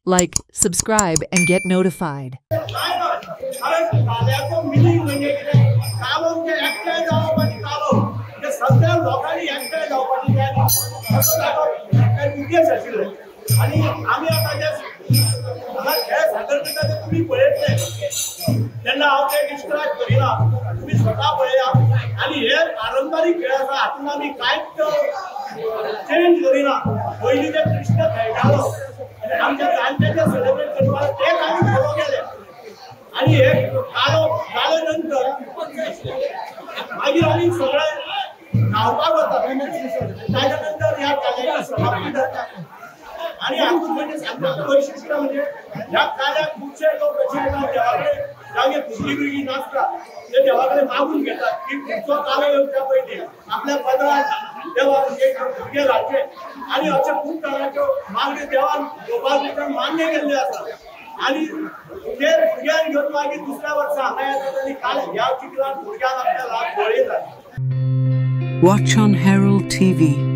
Like, subscribe, and get notified. त्यांना आवडे describe Kareena तुम्ही स्वतः पळया आणि हे पारंपरिक खेळ आसा हातून आमी कांयच चेंज करिना पयलीं जे कृष्ण खेळटालो आनी आमच्या जाणट्याचे सेलिब्रेट करपाक तेच आमी फॉलो केले आणि हे कालो जाले नंतर मागीर आमी सगळे धांवपाक वतात ताच्या नंतर ह्या काल्याची समाप्ती जाता आणि हातून म्हणजे सांगपाचें वैशिष्ट्य म्हणजे ह्या काल्याक खुबशे लोक अशे येतात देवाकडे जागे भुरगीं नाचतात ते देवाकडे मागून घेतात की तुमचो कालो येवच्या पयलीं आपल्या पदराक देवाक एक भुरगे घालचे आणि अशे खूब तरांच्यो मागणी देवान गोपाल कृष्णान मान्य केल्ली आसा आणि ते भुरग्यांक घेवन मागीर दुसऱ्या वर्सा हांगा येतात आनी काल ह्या चित्रान भुरग्यांक आपल्या लाभ बळयतात. Watch on Herald TV.